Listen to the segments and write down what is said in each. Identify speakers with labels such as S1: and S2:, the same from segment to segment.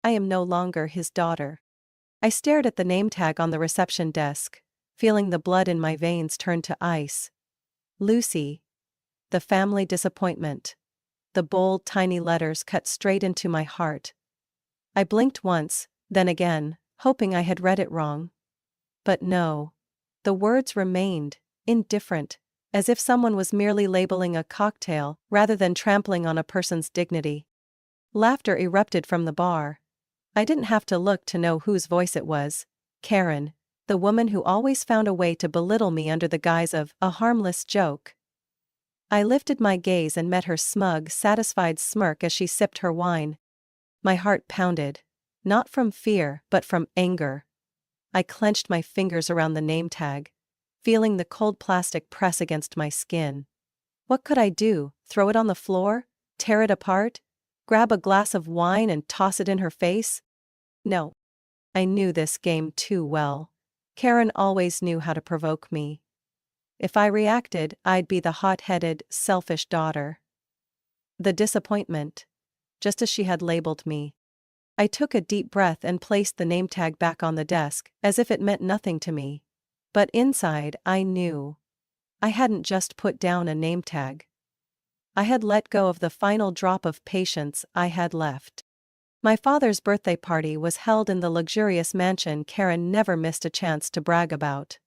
S1: I am no longer his daughter. I stared at the name tag on the reception desk, feeling the blood in my veins turn to ice. Lucy. The family disappointment. The bold, tiny letters cut straight into my heart. I blinked once, then again, hoping I had read it wrong. But no. The words remained, indifferent, as if someone was merely labeling a cocktail rather than trampling on a person's dignity. Laughter erupted from the bar. I didn't have to look to know whose voice it was. Karen, the woman who always found a way to belittle me under the guise of a harmless joke. I lifted my gaze and met her smug, satisfied smirk as she sipped her wine. My heart pounded, not from fear but from anger. I clenched my fingers around the name tag, feeling the cold plastic press against my skin. What could I do? Throw it on the floor? Tear it apart? Grab a glass of wine and toss it in her face? No. I knew this game too well. Karen always knew how to provoke me. If I reacted, I'd be the hot-headed, selfish daughter. The disappointment. Just as she had labeled me. I took a deep breath and placed the name tag back on the desk, as if it meant nothing to me. But inside, I knew. I hadn't just put down a name tag. I had let go of the final drop of patience I had left. My father's birthday party was held in the luxurious mansion Karen never missed a chance to brag about.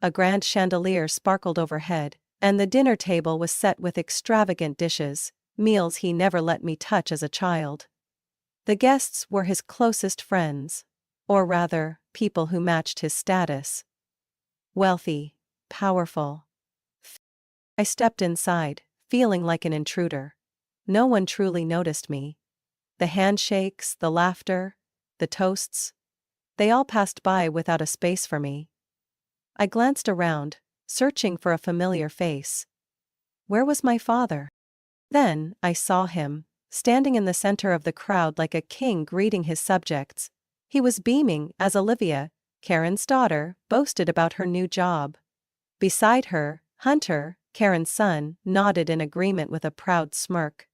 S1: A grand chandelier sparkled overhead, and the dinner table was set with extravagant dishes, meals he never let me touch as a child. The guests were his closest friends. Or rather, people who matched his status. Wealthy, powerful. I stepped inside, feeling like an intruder. No one truly noticed me. The handshakes, the laughter, the toasts. They all passed by without a space for me. I glanced around, searching for a familiar face. Where was my father? Then, I saw him, standing in the center of the crowd like a king greeting his subjects. He was beaming as Olivia, Karen's daughter, boasted about her new job. Beside her, Hunter, Karen's son, nodded in agreement with a proud smirk.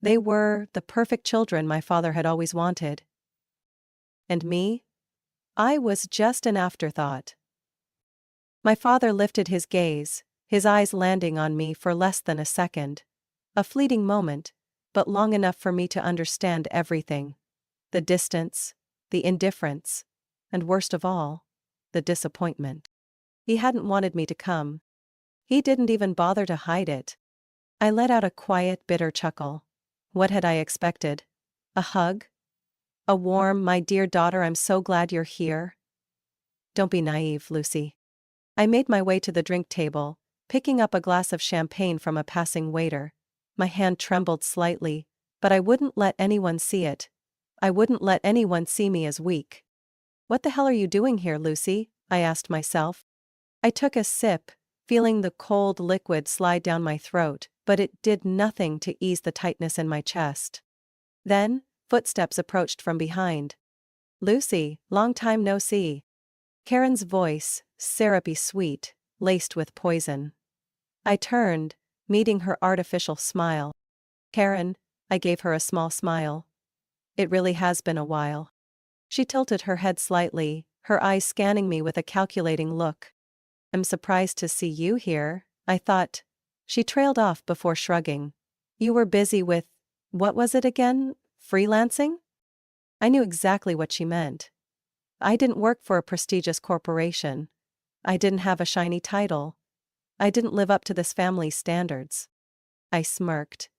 S1: They were the perfect children my father had always wanted. And me? I was just an afterthought. My father lifted his gaze, his eyes landing on me for less than a second. A fleeting moment, but long enough for me to understand everything. The distance, the indifference, and worst of all, the disappointment. He hadn't wanted me to come. He didn't even bother to hide it. I let out a quiet, bitter chuckle. What had I expected? A hug? A warm, "My dear daughter, I'm so glad you're here"? Don't be naive, Lucy. I made my way to the drink table, picking up a glass of champagne from a passing waiter. My hand trembled slightly, but I wouldn't let anyone see it. I wouldn't let anyone see me as weak. What the hell are you doing here, Lucy? I asked myself. I took a sip, feeling the cold liquid slide down my throat, but it did nothing to ease the tightness in my chest. Then, footsteps approached from behind. Lucy, long time no see. Karen's voice, syrupy sweet, laced with poison. I turned, meeting her artificial smile. Karen, I gave her a small smile. It really has been a while. She tilted her head slightly, her eyes scanning me with a calculating look. I'm surprised to see you here, I thought. She trailed off before shrugging. You were busy with, what was it again, freelancing? I knew exactly what she meant. I didn't work for a prestigious corporation. I didn't have a shiny title. I didn't live up to this family's standards. I smirked.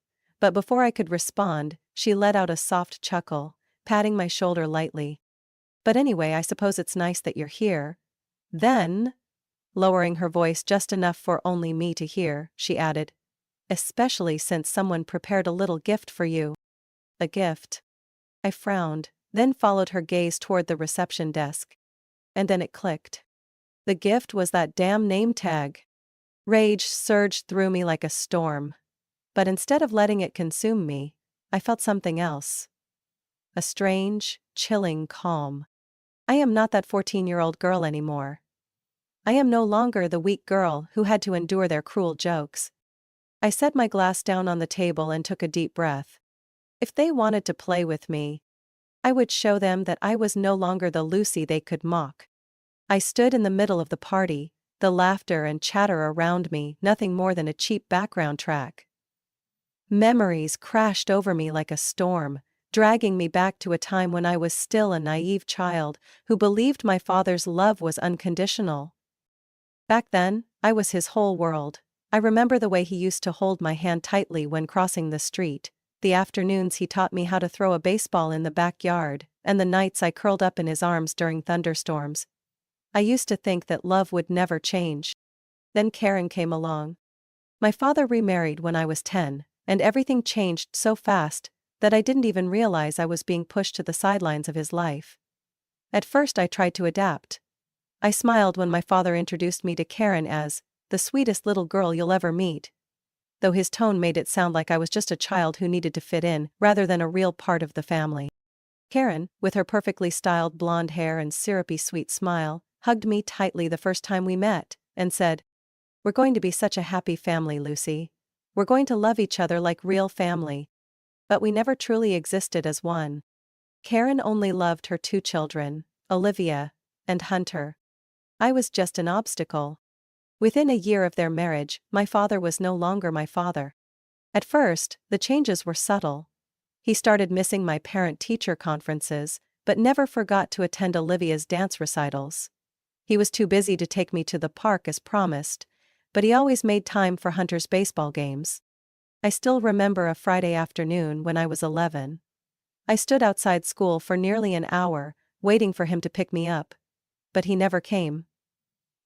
S1: But before I could respond, she let out a soft chuckle, patting my shoulder lightly. But anyway, I suppose it's nice that you're here. Then, lowering her voice just enough for only me to hear, she added, especially since someone prepared a little gift for you. A gift. I frowned, then followed her gaze toward the reception desk. And then it clicked. The gift was that damn name tag. Rage surged through me like a storm. But instead of letting it consume me, I felt something else. A strange, chilling calm. I am not that 14-year-old girl anymore. I am no longer the weak girl who had to endure their cruel jokes. I set my glass down on the table and took a deep breath. If they wanted to play with me, I would show them that I was no longer the Lucy they could mock. I stood in the middle of the party, the laughter and chatter around me nothing more than a cheap background track. Memories crashed over me like a storm, dragging me back to a time when I was still a naive child who believed my father's love was unconditional. Back then, I was his whole world. I remember the way he used to hold my hand tightly when crossing the street, the afternoons he taught me how to throw a baseball in the backyard, and the nights I curled up in his arms during thunderstorms. I used to think that love would never change. Then Karen came along. My father remarried when I was 10, and everything changed so fast that I didn't even realize I was being pushed to the sidelines of his life. At first I tried to adapt. I smiled when my father introduced me to Karen as the sweetest little girl you'll ever meet, though his tone made it sound like I was just a child who needed to fit in rather than a real part of the family. Karen, with her perfectly styled blonde hair and syrupy sweet smile, hugged me tightly the first time we met, and said, "We're going to be such a happy family, Lucy. We're going to love each other like real family." But we never truly existed as one. Karen only loved her 2 children, Olivia and Hunter. I was just an obstacle. Within a year of their marriage, my father was no longer my father. At first, the changes were subtle. He started missing my parent-teacher conferences, but never forgot to attend Olivia's dance recitals. He was too busy to take me to the park as promised, but he always made time for Hunter's baseball games. I still remember a Friday afternoon when I was 11. I stood outside school for nearly an hour, waiting for him to pick me up. But he never came.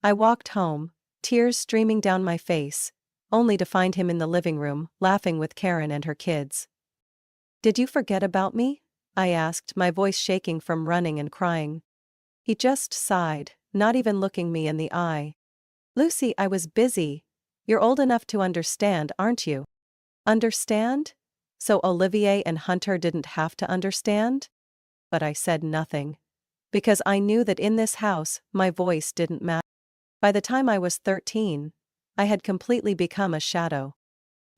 S1: I walked home, tears streaming down my face, only to find him in the living room, laughing with Karen and her kids. "Did you forget about me?" I asked, my voice shaking from running and crying. He just sighed, not even looking me in the eye. "Lucy, I was busy. You're old enough to understand, aren't you?" Understand? So Olivier and Hunter didn't have to understand? But I said nothing. Because I knew that in this house, my voice didn't matter. By the time I was 13, I had completely become a shadow.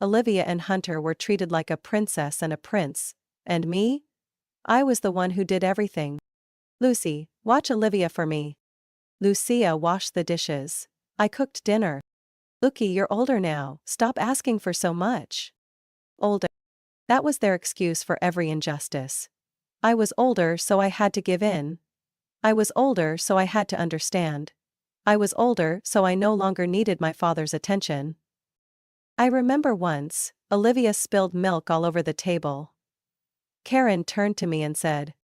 S1: Olivia and Hunter were treated like a princess and a prince, and me? I was the one who did everything. "Lucy, watch Olivia for me." "Lucia, wash the dishes." "I cooked dinner." "Looky, you're older now, stop asking for so much." Older. That was their excuse for every injustice. I was older, so I had to give in. I was older, so I had to understand. I was older, so I no longer needed my father's attention. I remember once, Olivia spilled milk all over the table. Karen turned to me and said,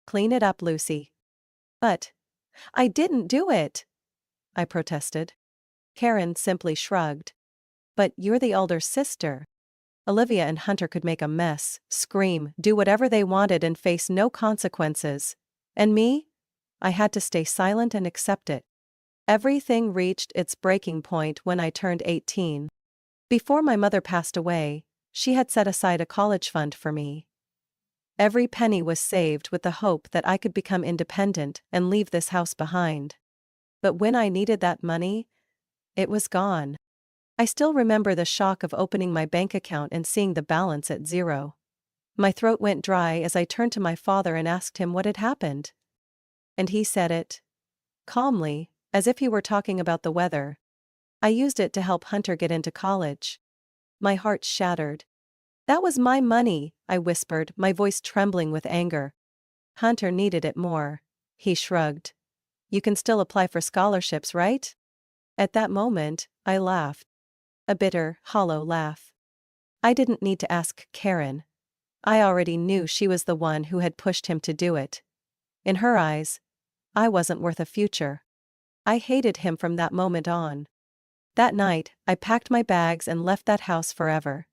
S1: "Clean it up, Lucy." "But I didn't do it," I protested. Karen simply shrugged. "But you're the older sister." Olivia and Hunter could make a mess, scream, do whatever they wanted and face no consequences. And me? I had to stay silent and accept it. Everything reached its breaking point when I turned 18. Before my mother passed away, she had set aside a college fund for me. Every penny was saved with the hope that I could become independent and leave this house behind. But when I needed that money, it was gone. I still remember the shock of opening my bank account and seeing the balance at 0. My throat went dry as I turned to my father and asked him what had happened. And he said it calmly, as if he were talking about the weather. "I used it to help Hunter get into college." My heart shattered. "That was my money," I whispered, my voice trembling with anger. "Hunter needed it more." He shrugged. "You can still apply for scholarships, right?" At that moment, I laughed. A bitter, hollow laugh. I didn't need to ask Karen. I already knew she was the one who had pushed him to do it. In her eyes, I wasn't worth a future. I hated him from that moment on. That night, I packed my bags and left that house forever.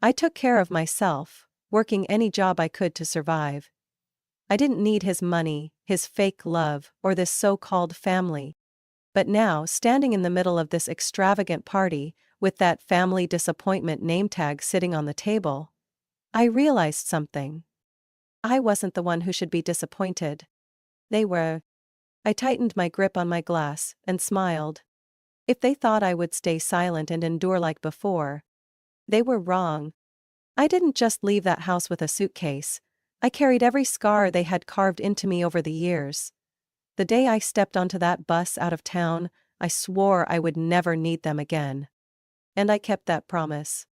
S1: I took care of myself, working any job I could to survive. I didn't need his money, his fake love, or this so-called family. But now, standing in the middle of this extravagant party, with that family disappointment name tag sitting on the table, I realized something. I wasn't the one who should be disappointed. They were. I tightened my grip on my glass and smiled. If they thought I would stay silent and endure like before, they were wrong. I didn't just leave that house with a suitcase. I carried every scar they had carved into me over the years. The day I stepped onto that bus out of town, I swore I would never need them again. And I kept that promise.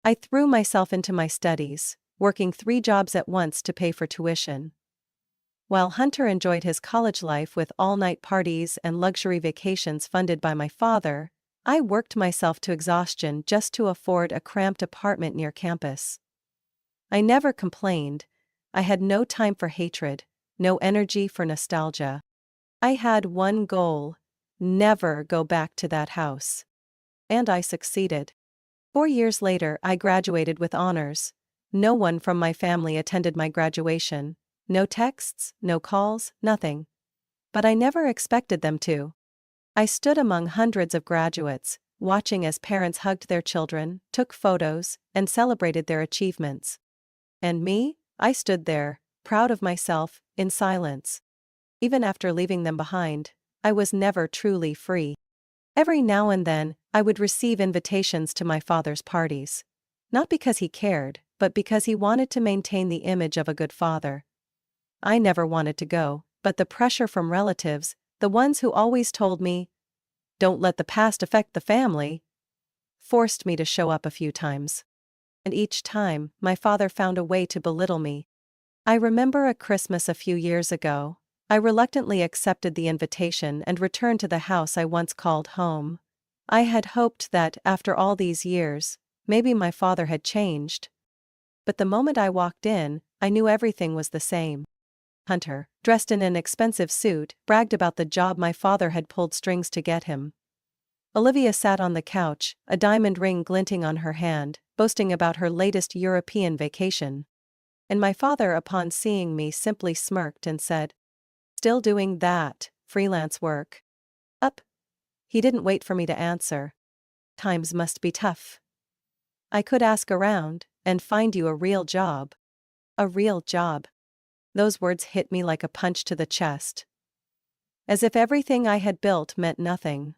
S1: I threw myself into my studies, working 3 jobs at once to pay for tuition. While Hunter enjoyed his college life with all-night parties and luxury vacations funded by my father, I worked myself to exhaustion just to afford a cramped apartment near campus. I never complained. I had no time for hatred, no energy for nostalgia. I had one goal: never go back to that house. And I succeeded. 4 years later, I graduated with honors. No one from my family attended my graduation. No texts, no calls, nothing. But I never expected them to. I stood among hundreds of graduates, watching as parents hugged their children, took photos, and celebrated their achievements. And me, I stood there, proud of myself, in silence. Even after leaving them behind, I was never truly free. Every now and then, I would receive invitations to my father's parties. Not because he cared, but because he wanted to maintain the image of a good father. I never wanted to go, but the pressure from relatives, the ones who always told me, "Don't let the past affect the family," forced me to show up a few times. And each time, my father found a way to belittle me. I remember a Christmas a few years ago. I reluctantly accepted the invitation and returned to the house I once called home. I had hoped that, after all these years, maybe my father had changed. But the moment I walked in, I knew everything was the same. Hunter, dressed in an expensive suit, bragged about the job my father had pulled strings to get him. Olivia sat on the couch, a diamond ring glinting on her hand, boasting about her latest European vacation. And my father, upon seeing me, simply smirked and said, "Still doing that freelance work?" Up. He didn't wait for me to answer. "Times must be tough. I could ask around and find you a real job." A real job. Those words hit me like a punch to the chest. As if everything I had built meant nothing.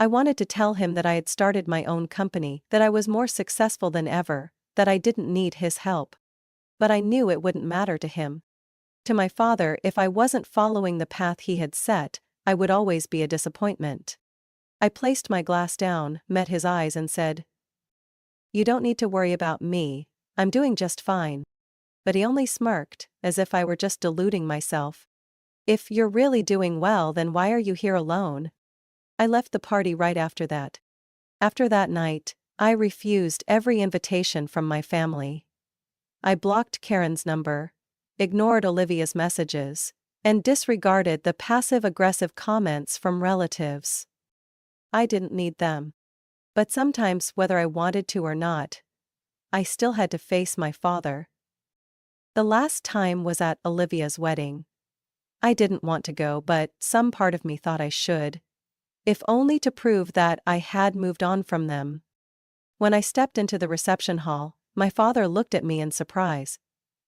S1: I wanted to tell him that I had started my own company, that I was more successful than ever, that I didn't need his help. But I knew it wouldn't matter to him. To my father, if I wasn't following the path he had set, I would always be a disappointment. I placed my glass down, met his eyes and said, "You don't need to worry about me, I'm doing just fine." But he only smirked, as if I were just deluding myself. "If you're really doing well, then why are you here alone?" I left the party right after that. After that night, I refused every invitation from my family. I blocked Karen's number, ignored Olivia's messages, and disregarded the passive-aggressive comments from relatives. I didn't need them. But sometimes, whether I wanted to or not, I still had to face my father. The last time was at Olivia's wedding. I didn't want to go, but some part of me thought I should. If only to prove that I had moved on from them. When I stepped into the reception hall, my father looked at me in surprise.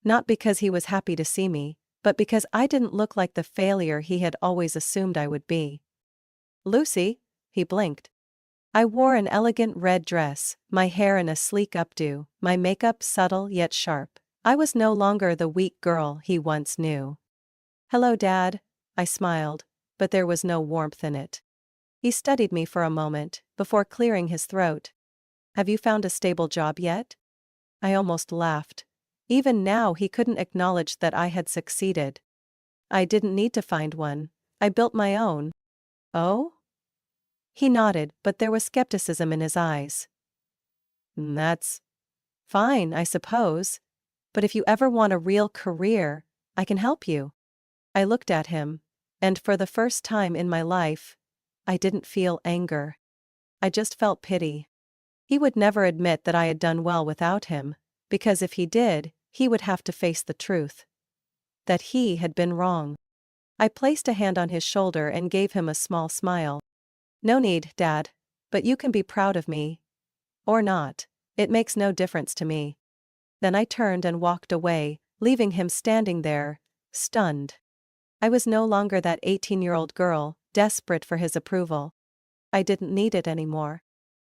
S1: Not because he was happy to see me, but because I didn't look like the failure he had always assumed I would be. "Lucy," he blinked. I wore an elegant red dress, my hair in a sleek updo, my makeup subtle yet sharp. I was no longer the weak girl he once knew. "Hello, Dad," I smiled, but there was no warmth in it. He studied me for a moment, before clearing his throat. "Have you found a stable job yet?" I almost laughed. Even now he couldn't acknowledge that I had succeeded. I didn't need to find one. I built my own. "Oh?" He nodded, but there was skepticism in his eyes. "That's fine, I suppose. But if you ever want a real career, I can help you." I looked at him, and for the first time in my life, I didn't feel anger. I just felt pity. He would never admit that I had done well without him, because if he did, he would have to face the truth. That he had been wrong. I placed a hand on his shoulder and gave him a small smile. "No need, Dad. But you can be proud of me. Or not. It makes no difference to me." Then I turned and walked away, leaving him standing there, stunned. I was no longer that 18-year-old girl, desperate for his approval. I didn't need it anymore.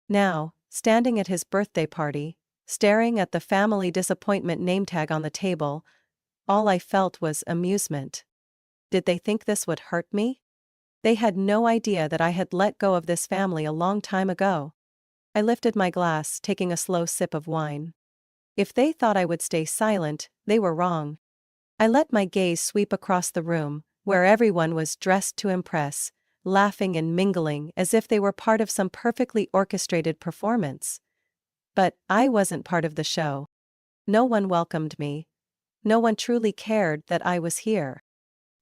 S1: Now, standing at his birthday party, staring at the family disappointment name tag on the table, all I felt was amusement. Did they think this would hurt me? They had no idea that I had let go of this family a long time ago. I lifted my glass, taking a slow sip of wine. If they thought I would stay silent, they were wrong. I let my gaze sweep across the room, where everyone was dressed to impress, laughing and mingling as if they were part of some perfectly orchestrated performance. But I wasn't part of the show. No one welcomed me. No one truly cared that I was here.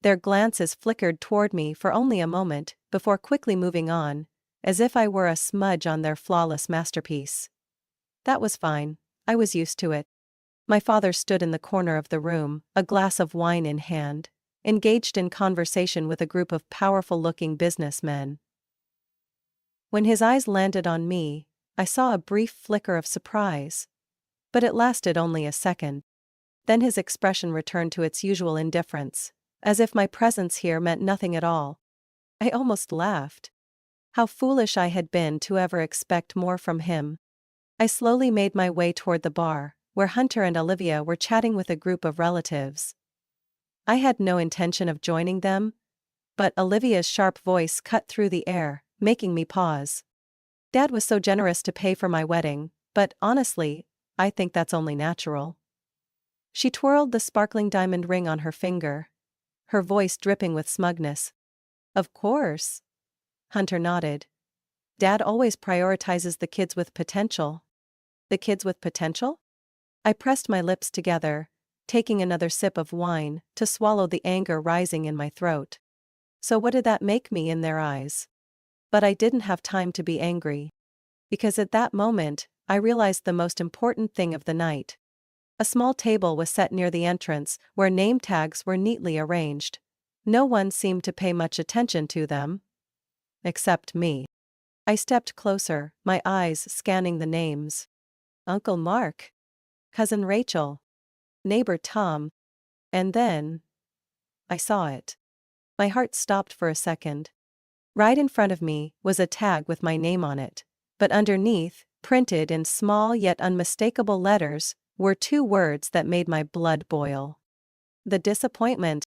S1: Their glances flickered toward me for only a moment, before quickly moving on, as if I were a smudge on their flawless masterpiece. That was fine. I was used to it. My father stood in the corner of the room, a glass of wine in hand, engaged in conversation with a group of powerful-looking businessmen. When his eyes landed on me, I saw a brief flicker of surprise. But it lasted only a second. Then his expression returned to its usual indifference, as if my presence here meant nothing at all. I almost laughed. How foolish I had been to ever expect more from him. I slowly made my way toward the bar, where Hunter and Olivia were chatting with a group of relatives. I had no intention of joining them, but Olivia's sharp voice cut through the air, making me pause. Dad was so generous to pay for my wedding, but honestly, I think that's only natural. She twirled the sparkling diamond ring on her finger, her voice dripping with smugness. Of course. Hunter nodded. Dad always prioritizes the kids with potential. The kids with potential? I pressed my lips together, taking another sip of wine to swallow the anger rising in my throat. So what did that make me in their eyes? But I didn't have time to be angry. Because at that moment, I realized the most important thing of the night. A small table was set near the entrance, where name tags were neatly arranged. No one seemed to pay much attention to them. Except me. I stepped closer, my eyes scanning the names. Uncle Mark. Cousin Rachel. Neighbor Tom. And then I saw it. My heart stopped for a second. Right in front of me was a tag with my name on it, but underneath, printed in small yet unmistakable letters, were two words that made my blood boil. The disappointment.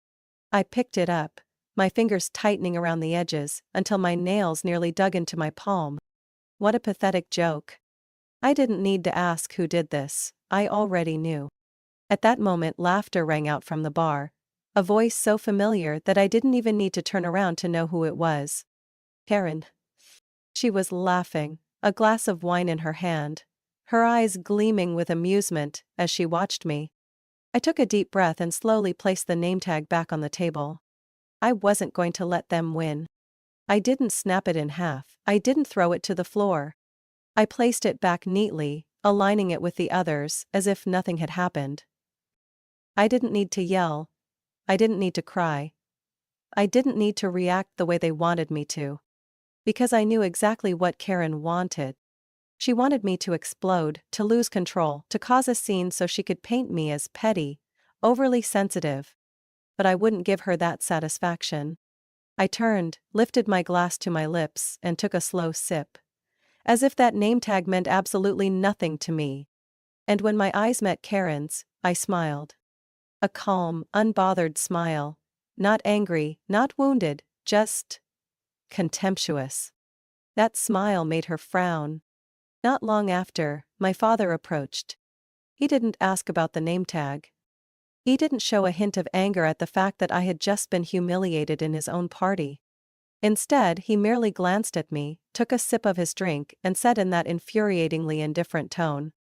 S1: I picked it up, my fingers tightening around the edges until my nails nearly dug into my palm. What a pathetic joke. I didn't need to ask who did this, I already knew. At that moment, laughter rang out from the bar, a voice so familiar that I didn't even need to turn around to know who it was. Karen. She was laughing, a glass of wine in her hand, her eyes gleaming with amusement as she watched me. I took a deep breath and slowly placed the name tag back on the table. I wasn't going to let them win. I didn't snap it in half, I didn't throw it to the floor. I placed it back neatly, aligning it with the others as if nothing had happened. I didn't need to yell. I didn't need to cry. I didn't need to react the way they wanted me to. Because I knew exactly what Karen wanted. She wanted me to explode, to lose control, to cause a scene so she could paint me as petty, overly sensitive. But I wouldn't give her that satisfaction. I turned, lifted my glass to my lips, and took a slow sip. As if that name tag meant absolutely nothing to me. And when my eyes met Karen's, I smiled. A calm, unbothered smile. Not angry, not wounded, just contemptuous. That smile made her frown. Not long after, my father approached. He didn't ask about the name tag. He didn't show a hint of anger at the fact that I had just been humiliated in his own party. Instead, he merely glanced at me, took a sip of his drink, and said in that infuriatingly indifferent tone,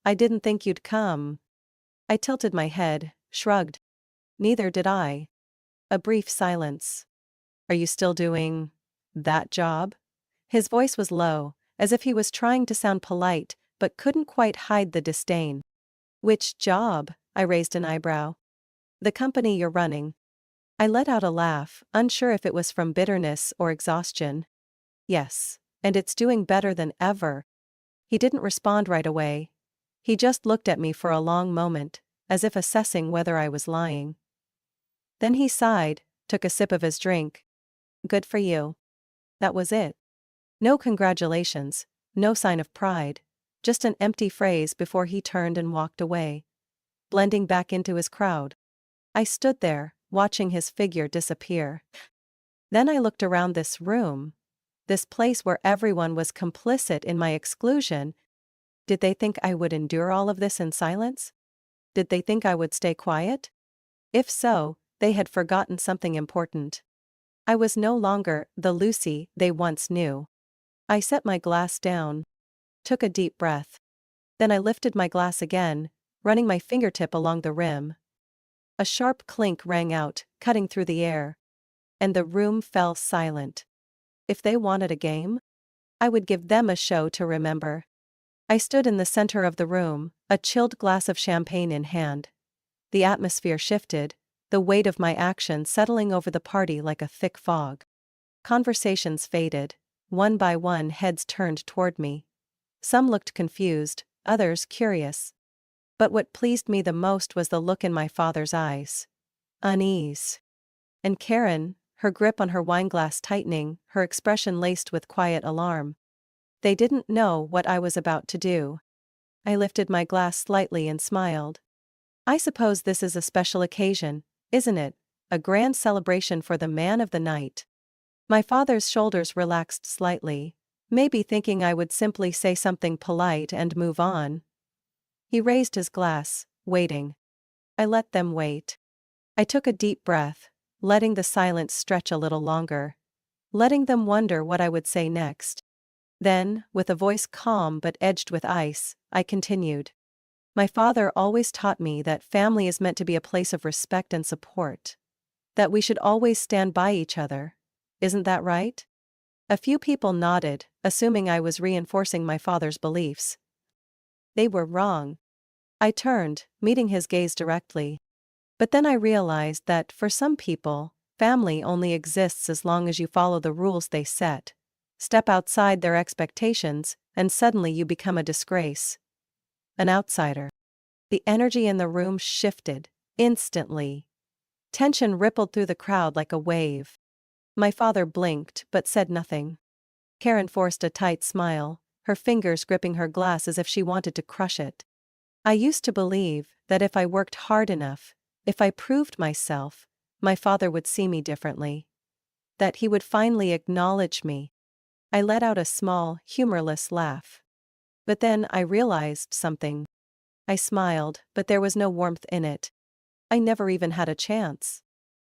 S1: "I didn't think you'd come." I tilted my head, shrugged. Neither did I. A brief silence. "Are you still doing that job?" His voice was low, as if he was trying to sound polite, but couldn't quite hide the disdain. "Which job?" I raised an eyebrow. "The company you're running." I let out a laugh, unsure if it was from bitterness or exhaustion. "Yes, and it's doing better than ever." He didn't respond right away. He just looked at me for a long moment, as if assessing whether I was lying. Then he sighed, took a sip of his drink. "Good for you." That was it. No congratulations, no sign of pride, just an empty phrase before he turned and walked away, blending back into his crowd. I stood there, watching his figure disappear. Then I looked around this room. This place where everyone was complicit in my exclusion. Did they think I would endure all of this in silence? Did they think I would stay quiet? If so, they had forgotten something important. I was no longer the Lucy they once knew. I set my glass down, took a deep breath. Then I lifted my glass again, running my fingertip along the rim. A sharp clink rang out, cutting through the air. And the room fell silent. If they wanted a game, I would give them a show to remember. I stood in the center of the room, a chilled glass of champagne in hand. The atmosphere shifted, the weight of my action settling over the party like a thick fog. Conversations faded. One by one, heads turned toward me. Some looked confused, others curious. But what pleased me the most was the look in my father's eyes. Unease. And Karen, her grip on her wineglass tightening, her expression laced with quiet alarm. They didn't know what I was about to do. I lifted my glass slightly and smiled. I suppose this is a special occasion, isn't it? A grand celebration for the man of the night. My father's shoulders relaxed slightly, maybe thinking I would simply say something polite and move on. He raised his glass, waiting. I let them wait. I took a deep breath, letting the silence stretch a little longer. Letting them wonder what I would say next. Then, with a voice calm but edged with ice, I continued. My father always taught me that family is meant to be a place of respect and support. That we should always stand by each other. Isn't that right? A few people nodded, assuming I was reinforcing my father's beliefs. They were wrong. I turned, meeting his gaze directly. But then I realized that, for some people, family only exists as long as you follow the rules they set. Step outside their expectations, and suddenly you become a disgrace. An outsider. The energy in the room shifted, instantly. Tension rippled through the crowd like a wave. My father blinked but said nothing. Karen forced a tight smile, her fingers gripping her glass as if she wanted to crush it. I used to believe that if I worked hard enough, if I proved myself, my father would see me differently. That he would finally acknowledge me. I let out a small, humorless laugh. But then I realized something. I smiled, but there was no warmth in it. I never even had a chance.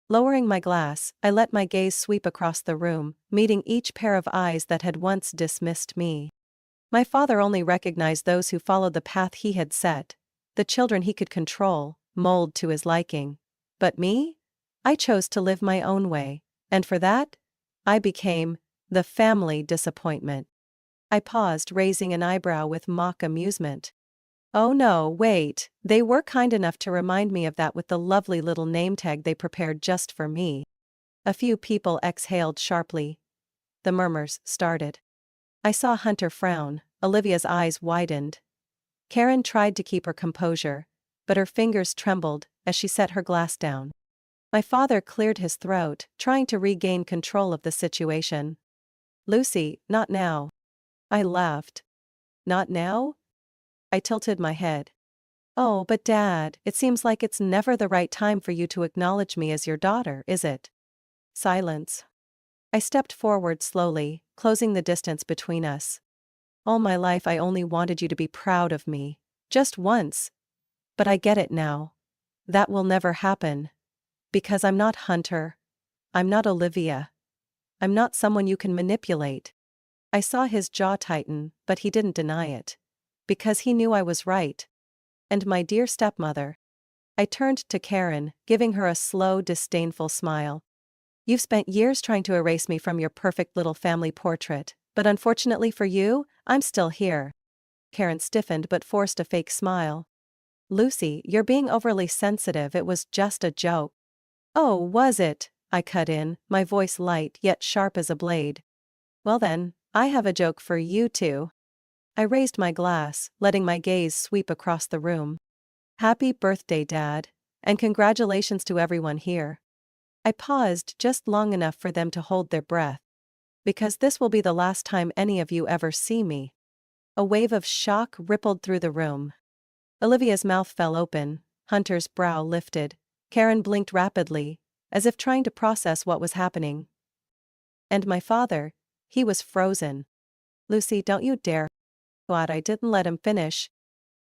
S1: Lowering my glass, I let my gaze sweep across the room, meeting each pair of eyes that had once dismissed me. My father only recognized those who followed the path he had set, the children he could control, mold to his liking. But me? I chose to live my own way, and for that, I became the family disappointment. I paused, raising an eyebrow with mock amusement. Oh no, wait, they were kind enough to remind me of that with the lovely little name tag they prepared just for me. A few people exhaled sharply. The murmurs started. I saw Hunter frown, Olivia's eyes widened. Karen tried to keep her composure, but her fingers trembled as she set her glass down. My father cleared his throat, trying to regain control of the situation. Lucy, not now. I laughed. Not now? I tilted my head. Oh, but Dad, it seems like it's never the right time for you to acknowledge me as your daughter, is it? Silence. I stepped forward slowly, closing the distance between us. All my life I only wanted you to be proud of me. Just once. But I get it now. That will never happen. Because I'm not Hunter. I'm not Olivia. I'm not someone you can manipulate. I saw his jaw tighten, but he didn't deny it. Because he knew I was right. And my dear stepmother. I turned to Karen, giving her a slow, disdainful smile. You've spent years trying to erase me from your perfect little family portrait, but unfortunately for you, I'm still here. Karen stiffened but forced a fake smile. Lucy, you're being overly sensitive, it was just a joke. Oh, was it? I cut in, my voice light yet sharp as a blade. Well then, I have a joke for you too. I raised my glass, letting my gaze sweep across the room. Happy birthday, Dad, and congratulations to everyone here. I paused just long enough for them to hold their breath. Because this will be the last time any of you ever see me. A wave of shock rippled through the room. Olivia's mouth fell open, Hunter's brow lifted, Karen blinked rapidly, as if trying to process what was happening. And my father, he was frozen. Lucy, don't you dare. What? I didn't let him finish.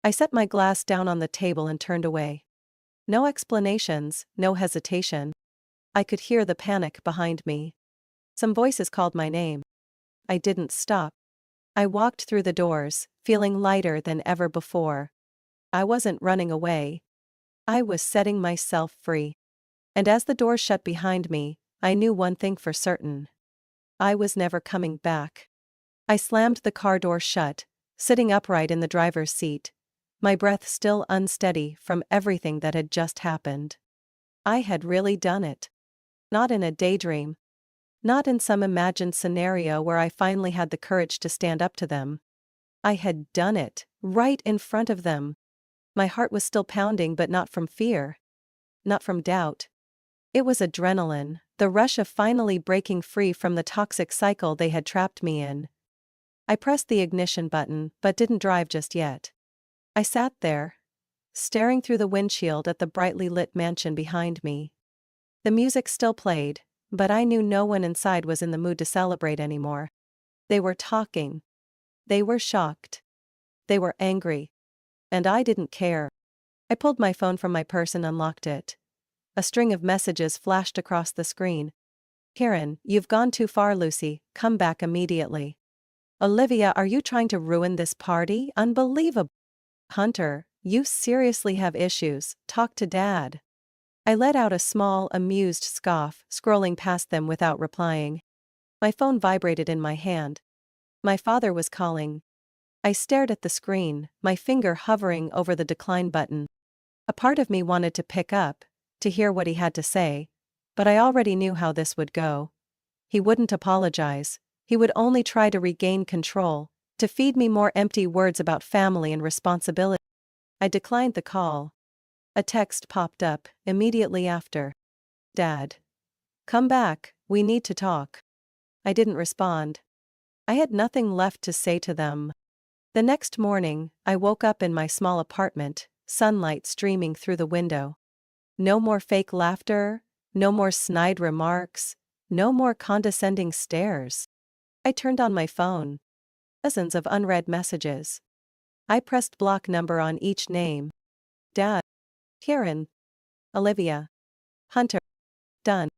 S1: I set my glass down on the table and turned away. No explanations, no hesitation. I could hear the panic behind me. Some voices called my name. I didn't stop. I walked through the doors, feeling lighter than ever before. I wasn't running away. I was setting myself free. And as the doors shut behind me, I knew one thing for certain. I was never coming back. I slammed the car door shut, sitting upright in the driver's seat, my breath still unsteady from everything that had just happened. I had really done it. Not in a daydream. Not in some imagined scenario where I finally had the courage to stand up to them. I had done it, right in front of them. My heart was still pounding, but not from fear. Not from doubt. It was adrenaline, the rush of finally breaking free from the toxic cycle they had trapped me in. I pressed the ignition button, but didn't drive just yet. I sat there, staring through the windshield at the brightly lit mansion behind me. The music still played, but I knew no one inside was in the mood to celebrate anymore. They were talking. They were shocked. They were angry. And I didn't care. I pulled my phone from my purse and unlocked it. A string of messages flashed across the screen. Karen, you've gone too far, Lucy, come back immediately. Olivia, are you trying to ruin this party? Unbelievable. Hunter, you seriously have issues, talk to Dad. I let out a small, amused scoff, scrolling past them without replying. My phone vibrated in my hand. My father was calling. I stared at the screen, my finger hovering over the decline button. A part of me wanted to pick up, to hear what he had to say, but I already knew how this would go. He wouldn't apologize. He would only try to regain control, to feed me more empty words about family and responsibility. I declined the call. A text popped up immediately after. Dad. Come back, we need to talk. I didn't respond. I had nothing left to say to them. The next morning, I woke up in my small apartment, sunlight streaming through the window. No more fake laughter, no more snide remarks, no more condescending stares. I turned on my phone. Dozens of unread messages. I pressed block number on each name. Dad. Karen. Olivia. Hunter. Done.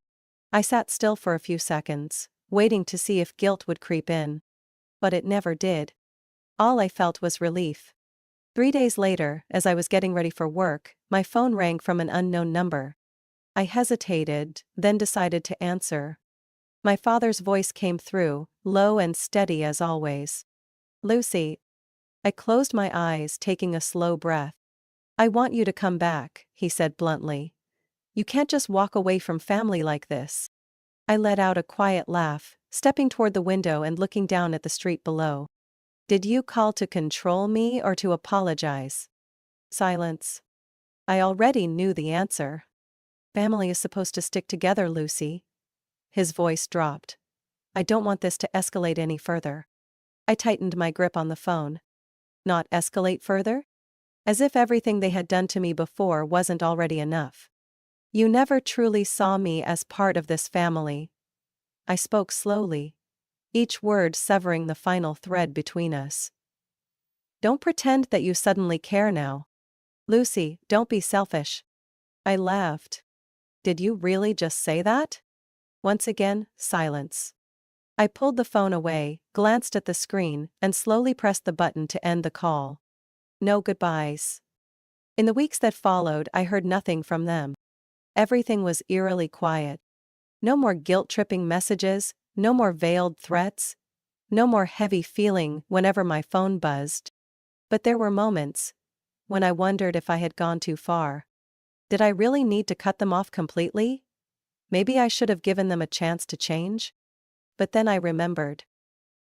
S1: I sat still for a few seconds, waiting to see if guilt would creep in. But it never did. All I felt was relief. 3 days later, as I was getting ready for work, my phone rang from an unknown number. I hesitated, then decided to answer. My father's voice came through, low and steady as always. Lucy. I closed my eyes, taking a slow breath. I want you to come back, he said bluntly. You can't just walk away from family like this. I let out a quiet laugh, stepping toward the window and looking down at the street below. Did you call to control me or to apologize? Silence. I already knew the answer. Family is supposed to stick together, Lucy. His voice dropped. I don't want this to escalate any further. I tightened my grip on the phone. Not escalate further? As if everything they had done to me before wasn't already enough. You never truly saw me as part of this family. I spoke slowly, each word severing the final thread between us. Don't pretend that you suddenly care now. Lucy, don't be selfish. I laughed. Did you really just say that? Once again, silence. I pulled the phone away, glanced at the screen, and slowly pressed the button to end the call. No goodbyes. In the weeks that followed, I heard nothing from them. Everything was eerily quiet. No more guilt-tripping messages, no more veiled threats, no more heavy feeling whenever my phone buzzed. But there were moments when I wondered if I had gone too far. Did I really need to cut them off completely? Maybe I should have given them a chance to change? But then I remembered.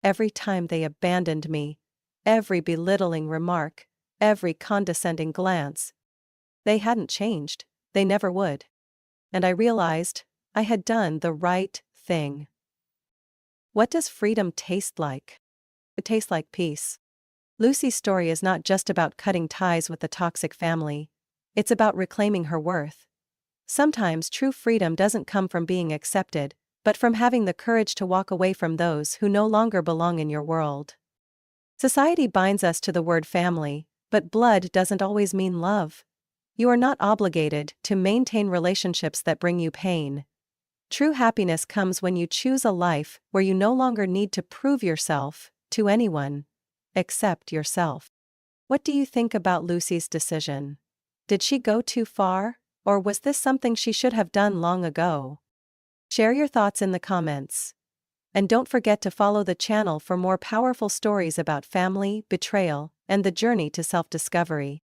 S1: Every time they abandoned me, every belittling remark, every condescending glance. They hadn't changed, they never would. And I realized I had done the right thing. What does freedom taste like? It tastes like peace. Lucy's story is not just about cutting ties with the toxic family. It's about reclaiming her worth. Sometimes true freedom doesn't come from being accepted, but from having the courage to walk away from those who no longer belong in your world. Society binds us to the word family, but blood doesn't always mean love. You are not obligated to maintain relationships that bring you pain. True happiness comes when you choose a life where you no longer need to prove yourself to anyone except yourself. What do you think about Lucy's decision? Did she go too far, or was this something she should have done long ago? Share your thoughts in the comments. And don't forget to follow the channel for more powerful stories about family, betrayal, and the journey to self-discovery.